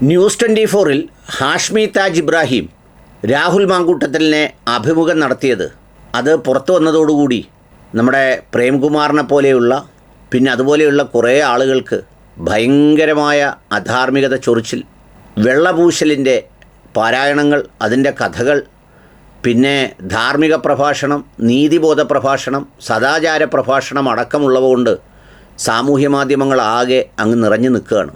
News 24-ൽ Hashmi Taj Ibrahim Rahul മാങ്കൂട്ടത്തിലിനെ അഭിമുഖം നടത്തിയത് അത് പുറത്തു വന്നതോടുകൂടി നമ്മുടെ പ്രേംകുമാറിനെ പോലെയുള്ള പിന്നെ അതുപോലെയുള്ള കുറേ ആളുകൾക്ക് ഭയങ്കരമായ അധാർമികത ചൊറിച്ചിൽ, വെള്ളപൂശലിൻ്റെ പാരായണങ്ങൾ, അതിൻ്റെ കഥകൾ, പിന്നെ ധാർമ്മിക പ്രഭാഷണം, നീതിബോധ പ്രഭാഷണം, സദാചാര പ്രഭാഷണം അടക്കമുള്ളവ കൊണ്ട് സാമൂഹ്യ മാധ്യമങ്ങളാകെ അങ്ങ് നിറഞ്ഞു നിൽക്കുകയാണ്.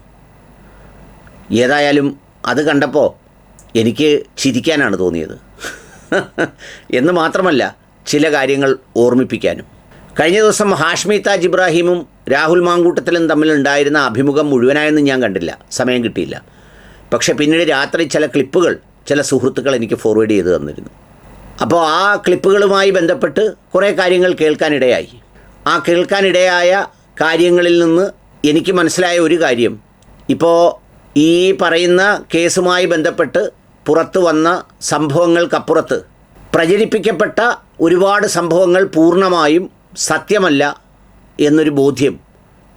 ഏതായാലും അത് കണ്ടപ്പോൾ എനിക്ക് ചിരിക്കാനാണ് തോന്നിയത് എന്ന് മാത്രമല്ല ചില കാര്യങ്ങൾ ഓർമ്മിപ്പിക്കാനും. കഴിഞ്ഞ ദിവസം ഹാഷ്മി താജ് ഇബ്രാഹിമും രാഹുൽ മാങ്കൂട്ടത്തിലും തമ്മിലുണ്ടായിരുന്ന അഭിമുഖം മുഴുവനായൊന്നും ഞാൻ കണ്ടില്ല, സമയം കിട്ടിയില്ല. പക്ഷേ പിന്നീട് രാത്രി ചില ക്ലിപ്പുകൾ ചില സുഹൃത്തുക്കൾ എനിക്ക് ഫോർവേഡ് ചെയ്ത് തന്നിരുന്നു. അപ്പോൾ ആ ക്ലിപ്പുകളുമായി ബന്ധപ്പെട്ട് കുറേ കാര്യങ്ങൾ കേൾക്കാനിടയായി. ആ കേൾക്കാനിടയായ കാര്യങ്ങളിൽ നിന്ന് എനിക്ക് മനസ്സിലായ ഒരു കാര്യം, ഇപ്പോൾ ഈ പറയുന്ന കേസുമായി ബന്ധപ്പെട്ട് പുറത്തു വന്ന സംഭവങ്ങൾക്കപ്പുറത്ത് പ്രചരിപ്പിക്കപ്പെട്ട ഒരുപാട് സംഭവങ്ങൾ പൂർണ്ണമായും സത്യമല്ല എന്നൊരു ബോധ്യം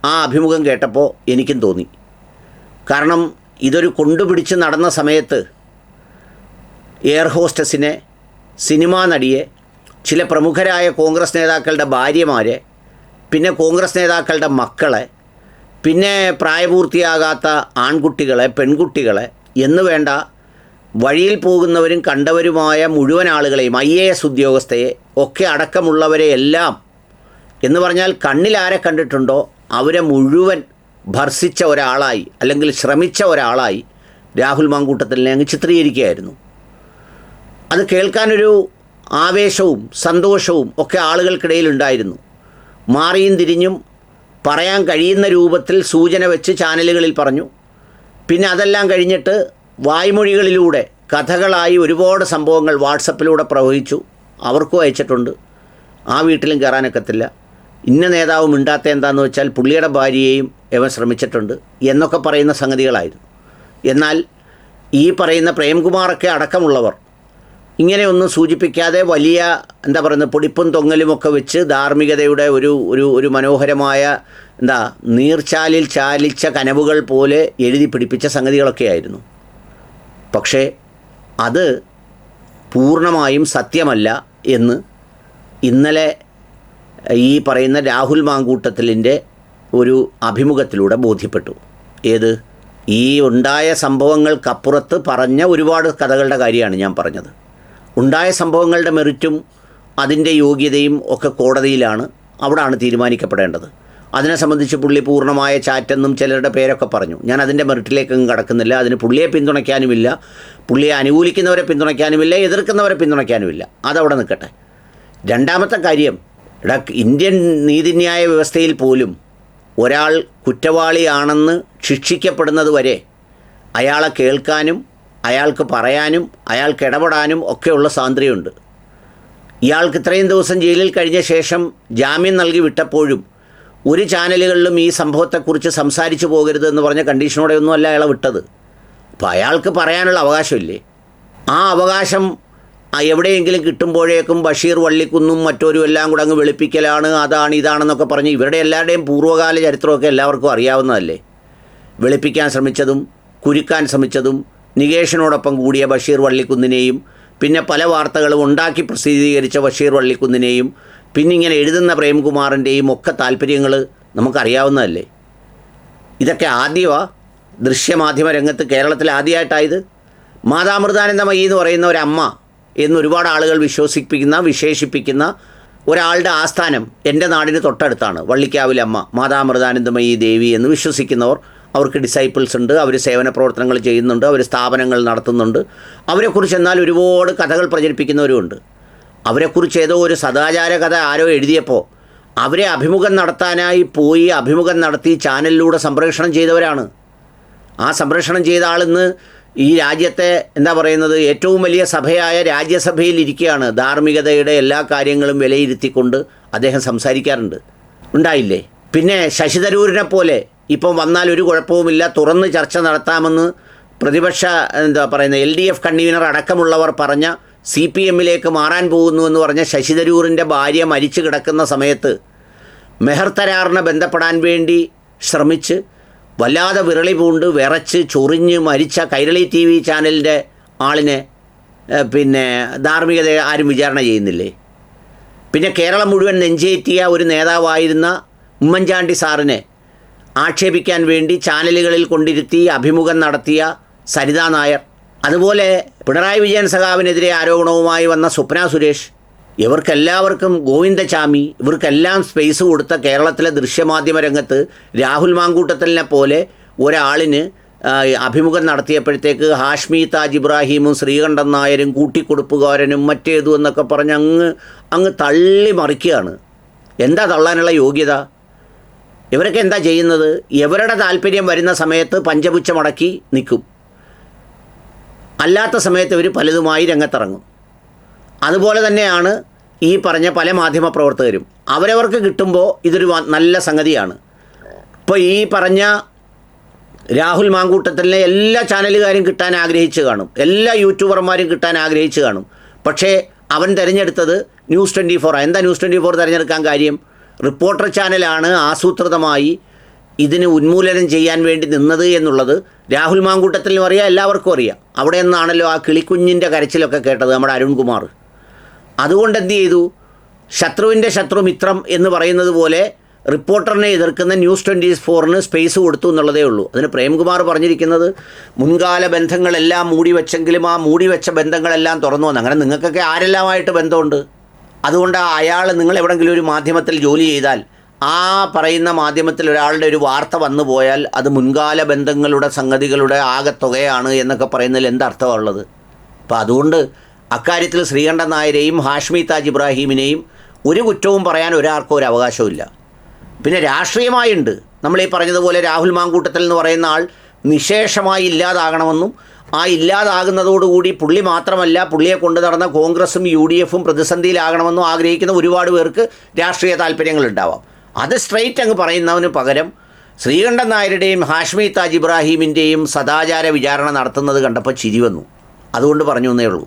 ആ അഭിമുഖം കേട്ടപ്പോൾ എനിക്കും തോന്നി. കാരണം ഇതൊരു കൊണ്ടുപിടിച്ച് നടന്ന സമയത്ത് എയർ ഹോസ്റ്റസിനെ, സിനിമാ നടിയെ, ചില പ്രമുഖരായ കോൺഗ്രസ് നേതാക്കളുടെ ഭാര്യമാരെ, പിന്നെ കോൺഗ്രസ് നേതാക്കളുടെ മക്കളെ, പിന്നെ പ്രായപൂർത്തിയാകാത്ത ആൺകുട്ടികളെ, പെൺകുട്ടികളെ എന്ന് വേണ്ട വഴിയിൽ പോകുന്നവരും കണ്ടവരുമായ മുഴുവൻ ആളുകളെയും, IAS ഉദ്യോഗസ്ഥയെ ഒക്കെ അടക്കമുള്ളവരെ എല്ലാം എന്ന് പറഞ്ഞാൽ കണ്ണിലാരെ കണ്ടിട്ടുണ്ടോ അവരെ മുഴുവൻ ഭർസിച്ച ഒരാളായി അല്ലെങ്കിൽ ശ്രമിച്ച ഒരാളായി രാഹുൽ മാങ്കൂട്ടത്തിലിനെ അങ്ങ് ചിത്രീകരിക്കുകയായിരുന്നു. അത് കേൾക്കാനൊരു ആവേശവും സന്തോഷവും ഒക്കെ ആളുകൾക്കിടയിലുണ്ടായിരുന്നു. മാറിയും തിരിഞ്ഞും പറയാൻ കഴിയുന്ന രൂപത്തിൽ സൂചന വെച്ച് ചാനലുകളിൽ പറഞ്ഞു. പിന്നെ അതെല്ലാം കഴിഞ്ഞിട്ട് വായ്മൊഴികളിലൂടെ കഥകളായി ഒരുപാട് സംഭവങ്ങൾ വാട്സപ്പിലൂടെ പ്രവഹിച്ചു. അവർക്കും അയച്ചിട്ടുണ്ട്. ആ വീട്ടിലും കയറാനൊക്കത്തില്ല, ഇന്ന നേതാവ് മിണ്ടാത്ത എന്താണെന്ന് വെച്ചാൽ പുള്ളിയുടെ ഭാര്യയെയും ഇവൻ ശ്രമിച്ചിട്ടുണ്ട് എന്നൊക്കെ പറയുന്ന സംഗതികളായിരുന്നു. എന്നാൽ ഈ പറയുന്ന പ്രേംകുമാറൊക്കെ അടക്കമുള്ളവർ ഇങ്ങനെയൊന്നും സൂചിപ്പിക്കാതെ വലിയ എന്താ പറയുന്നത് പൊടിപ്പും തൊങ്ങലുമൊക്കെ വെച്ച് ധാർമ്മികതയുടെ ഒരു മനോഹരമായ നീർച്ചാലിൽ ചാലിച്ച കനവുകൾ പോലെ എഴുതി പിടിപ്പിച്ച സംഗതികളൊക്കെ ആയിരുന്നു. പക്ഷേ അത് പൂർണ്ണമായും സത്യമല്ല എന്ന് ഇന്നലെ ഈ പറയുന്ന രാഹുൽ മാങ്കൂട്ടത്തിലിൻ്റെ ഒരു അഭിമുഖത്തിലൂടെ ബോധ്യപ്പെട്ടു. ഏത് ഈ ഉണ്ടായ സംഭവങ്ങൾക്കപ്പുറത്ത് പറഞ്ഞ ഒരുപാട് കഥകളുടെ കാര്യമാണ് ഞാൻ പറഞ്ഞത്. ഉണ്ടായ സംഭവങ്ങളുടെ മെറിറ്റും അതിൻ്റെ യോഗ്യതയും ഒക്കെ കോടതിയിലാണ്, അവിടാണ് തീരുമാനിക്കപ്പെടേണ്ടത്. അതിനെ സംബന്ധിച്ച് പുള്ളി പൂർണ്ണമായ ചാറ്റെന്നും ചിലരുടെ പേരൊക്കെ പറഞ്ഞു. ഞാൻ അതിൻ്റെ മെറിറ്റിലേക്കൊന്നും കടക്കുന്നില്ല. അതിന് പുള്ളിയെ പിന്തുണയ്ക്കാനുമില്ല, പുള്ളിയെ അനുകൂലിക്കുന്നവരെ പിന്തുണയ്ക്കാനുമില്ല, എതിർക്കുന്നവരെ പിന്തുണയ്ക്കാനുമില്ല. അതവിടെ നിൽക്കട്ടെ. രണ്ടാമത്തെ കാര്യം, ഇന്ത്യൻ നീതിന്യായ വ്യവസ്ഥയിൽ പോലും ഒരാൾ കുറ്റവാളിയാണെന്ന് ശിക്ഷിക്കപ്പെടുന്നത് വരെ അയാളെ കേൾക്കാനും അയാൾക്ക് പറയാനും അയാൾക്ക് ഇടപെടാനും ഒക്കെയുള്ള സ്വാതന്ത്ര്യമുണ്ട്. ഇയാൾക്ക് ഇത്രയും ദിവസം ജയിലിൽ കഴിഞ്ഞ ശേഷം ജാമ്യം നൽകി വിട്ടപ്പോഴും ഒരു ചാനലുകളിലും ഈ സംഭവത്തെക്കുറിച്ച് സംസാരിച്ചു പോകരുതെന്ന് പറഞ്ഞ കണ്ടീഷനോടെയൊന്നും അല്ല അയാളെ വിട്ടത്. അപ്പോൾ അയാൾക്ക് പറയാനുള്ള അവകാശമില്ലേ? ആ അവകാശം എവിടെയെങ്കിലും കിട്ടുമ്പോഴേക്കും ബഷീർ വള്ളിക്കുന്നും മറ്റൊരു എല്ലാം കൂടെ അങ്ങ് വെളുപ്പിക്കലാണ്, അതാണ് ഇതാണെന്നൊക്കെ പറഞ്ഞ് ഇവരുടെ എല്ലാവരുടെയും പൂർവ്വകാല ചരിത്രമൊക്കെ എല്ലാവർക്കും അറിയാവുന്നതല്ലേ. വെളുപ്പിക്കാൻ ശ്രമിച്ചതും കുരുക്കാൻ ശ്രമിച്ചതും നികേഷിനോടൊപ്പം കൂടിയ ബഷീർ വള്ളിക്കുന്നിനെയും പിന്നെ പല വാർത്തകളും ഉണ്ടാക്കി പ്രസിദ്ധീകരിച്ച ബഷീർ വള്ളിക്കുന്നിനെയും പിന്നെ ഇങ്ങനെ എഴുതുന്ന പ്രേംകുമാറിൻ്റെയും ഒക്കെ താല്പര്യങ്ങൾ നമുക്കറിയാവുന്നതല്ലേ. ഇതൊക്കെ ആദ്യമാണ് ദൃശ്യമാധ്യമ രംഗത്ത് കേരളത്തിൽ ആദ്യമായിട്ടായത്. മാതാമൃതാനന്ദമയി എന്ന് പറയുന്ന ഒരമ്മ എന്നൊരുപാട് ആളുകൾ വിശേഷിപ്പിക്കുന്ന ഒരാളുടെ ആസ്ഥാനം എൻ്റെ നാടിന് തൊട്ടടുത്താണ്. വള്ളിക്കാവിലമ്മ മാതാമൃതാനന്ദമയി ദേവി എന്ന് വിശ്വസിക്കുന്നവർ, അവർക്ക് ഡിസൈപ്പിൾസ് ഉണ്ട്, അവർ സേവന പ്രവർത്തനങ്ങൾ ചെയ്യുന്നുണ്ട്, അവർ സ്ഥാപനങ്ങൾ നടത്തുന്നുണ്ട്. അവരെക്കുറിച്ച് എന്നാൽ ഒരുപാട് കഥകൾ പ്രചരിപ്പിക്കുന്നവരുമുണ്ട്. അവരെക്കുറിച്ച് ഏതോ ഒരു സദാചാര കഥ ആരോ എഴുതിയപ്പോൾ അവരെ അഭിമുഖം നടത്താനായി പോയി അഭിമുഖം നടത്തി ചാനലിലൂടെ സംപ്രേഷണം ചെയ്തവരാണ്. ആ സംപ്രേഷണം ചെയ്ത ആളിന്ന് ഈ രാജ്യത്തെ എന്താ പറയുന്നത് ഏറ്റവും വലിയ സഭയായ രാജ്യസഭയിൽ ഇരിക്കുകയാണ്. ധാർമ്മികതയുടെ എല്ലാ കാര്യങ്ങളും വിലയിരുത്തിക്കൊണ്ട് അദ്ദേഹം സംസാരിക്കാറുണ്ട്. ഉണ്ടായില്ലേ? പിന്നെ ശശി തരൂരിനെ പോലെ ഇപ്പം വന്നാൽ ഒരു കുഴപ്പവുമില്ല, തുറന്ന് ചർച്ച നടത്താമെന്ന് പ്രതിപക്ഷ LDF കൺവീനർ അടക്കമുള്ളവർ പറഞ്ഞ CPMലേക്ക് മാറാൻ പോകുന്നുവെന്ന് പറഞ്ഞ ശശി തരൂരിൻ്റെ ഭാര്യ മരിച്ചു കിടക്കുന്ന സമയത്ത് മെഹർ തരാറിനെ ബന്ധപ്പെടാൻ വേണ്ടി ശ്രമിച്ച് വല്ലാതെ വിരളി പൂണ്ട് വിറച്ച് ചൊറിഞ്ഞ് മരിച്ച കൈരളി ടി വി ചാനലിൻ്റെ ആളിനെ പിന്നെ ധാർമ്മികത ആരും വിചാരണ ചെയ്യുന്നില്ലേ? പിന്നെ കേരളം മുഴുവൻ നെഞ്ചേറ്റിയ ഒരു നേതാവായിരുന്ന ഉമ്മൻചാണ്ടി സാറിനെ ആക്ഷേപിക്കാൻ വേണ്ടി ചാനലുകളിൽ കൊണ്ടിരുത്തി അഭിമുഖം നടത്തിയ സരിതാ നായർ, അതുപോലെ പിണറായി വിജയൻ സഖാവിനെതിരെ ആരോപണവുമായി വന്ന സ്വപ്ന സുരേഷ്, ഇവർക്കെല്ലാവർക്കും ഗോവിന്ദചാമി, ഇവർക്കെല്ലാം സ്പേസ് കൊടുത്ത കേരളത്തിലെ ദൃശ്യമാധ്യമ രംഗത്ത് രാഹുൽ മാങ്കൂട്ടത്തലിനെ പോലെ ഒരാളിന് അഭിമുഖം നടത്തിയപ്പോഴത്തേക്ക് ഹാഷ്മി താജ് ഇബ്രാഹിമും ശ്രീകണ്ഠൻ നായരും കൂട്ടിക്കൊടുപ്പുകാരനും മറ്റേതും എന്നൊക്കെ പറഞ്ഞ് അങ്ങ് തള്ളി മറിക്കുകയാണ്. എന്താ തള്ളാനുള്ള യോഗ്യത? ഇവരൊക്കെ എന്താ ചെയ്യുന്നത്? ഇവരുടെ താല്പര്യം വരുന്ന സമയത്ത് പഞ്ചപുച്ഛമടക്കി നിൽക്കും, അല്ലാത്ത സമയത്ത് ഇവർ പലതുമായി രംഗത്തിറങ്ങും. അതുപോലെ തന്നെയാണ് ഈ പറഞ്ഞ പല മാധ്യമപ്രവർത്തകരും. അവരവർക്ക് കിട്ടുമ്പോൾ ഇതൊരു നല്ല സംഗതിയാണ്. ഇപ്പോൾ ഈ പറഞ്ഞ രാഹുൽ മാങ്കൂട്ടത്തലിനെ എല്ലാ ചാനലുകാരും കിട്ടാൻ ആഗ്രഹിച്ച് കാണും, എല്ലാ യൂട്യൂബർമാരും കിട്ടാൻ ആഗ്രഹിച്ച് കാണും. പക്ഷേ അവൻ തിരഞ്ഞെടുത്തത് ന്യൂസ് 24. എന്താ ന്യൂസ് 24 തിരഞ്ഞെടുക്കാൻ കാര്യം? റിപ്പോർട്ടർ ചാനലാണ് ആസൂത്രിതമായി ഇതിന് ഉന്മൂലനം ചെയ്യാൻ വേണ്ടി നിന്നത് എന്നുള്ളത് രാഹുൽ മാങ്കൂട്ടത്തിലും അറിയാം, എല്ലാവർക്കും അറിയാം. അവിടെ നിന്നാണല്ലോ ആ കിളിക്കുഞ്ഞിൻ്റെ കരച്ചിലൊക്കെ കേട്ടത് നമ്മുടെ അരുൺകുമാർ. അതുകൊണ്ട് എന്ത് ചെയ്തു? ശത്രുവിൻ്റെ ശത്രു മിത്രം എന്ന് പറയുന്നത് പോലെ റിപ്പോർട്ടറിനെ എതിർക്കുന്ന ന്യൂസ് 24 സ്പേസ് കൊടുത്തു എന്നുള്ളതേ ഉള്ളൂ. അതിന് പ്രേംകുമാർ പറഞ്ഞിരിക്കുന്നത് മുൻകാല ബന്ധങ്ങളെല്ലാം മൂടിവെച്ചെങ്കിലും ആ മൂടിവെച്ച ബന്ധങ്ങളെല്ലാം തുറന്നു വന്നു. അങ്ങനെ നിങ്ങൾക്കൊക്കെ ആരെല്ലാമായിട്ട് ബന്ധമുണ്ട്? അതുകൊണ്ട് അയാൾ നിങ്ങൾ എവിടെയെങ്കിലും ഒരു മാധ്യമത്തിൽ ജോലി ചെയ്താൽ ആ പറയുന്ന മാധ്യമത്തിൽ ഒരാളുടെ ഒരു വാർത്ത വന്നു പോയാൽ അത് മുൻകാല ബന്ധങ്ങളുടെ സംഗതികളുടെ ആകെത്തുകയാണ് എന്നൊക്കെ പറയുന്നതിൽ എന്തർത്ഥമുള്ളത്? അപ്പോൾ അതുകൊണ്ട് അക്കാര്യത്തിൽ ശ്രീകണ്ഠൻ നായരെയും ഹാഷ്മി താജ് ഇബ്രാഹിമിനെയും ഒരു കുറ്റവും പറയാൻ ഒരാൾക്കും ഒരു അവകാശമില്ല. പിന്നെ രാഷ്ട്രീയമായുണ്ട്. നമ്മളീ പറഞ്ഞതുപോലെ രാഹുൽ മാങ്കൂട്ടത്തിൽ എന്ന് പറയുന്ന ആൾ നിശേഷമായി ഇല്ലാതാകണമെന്നും ആ ഇല്ലാതാകുന്നതോടുകൂടി പുള്ളി മാത്രമല്ല പുള്ളിയെ കൊണ്ടു നടന്ന കോൺഗ്രസും UDFും പ്രതിസന്ധിയിലാകണമെന്നും ആഗ്രഹിക്കുന്ന ഒരുപാട് പേർക്ക് രാഷ്ട്രീയ താല്പര്യങ്ങളുണ്ടാവാം. അത് സ്ട്രെയിറ്റ് അങ്ങ് പറയുന്നതിന് പകരം ശ്രീകണ്ഠൻ നായരുടെയും ഹാഷ്മി താജ് ഇബ്രാഹിമിൻ്റെയും സദാചാര വിചാരണ നടത്തുന്നത് കണ്ടപ്പോൾ ചിരി വന്നു. അതുകൊണ്ട് പറഞ്ഞു എന്നേ ഉള്ളൂ.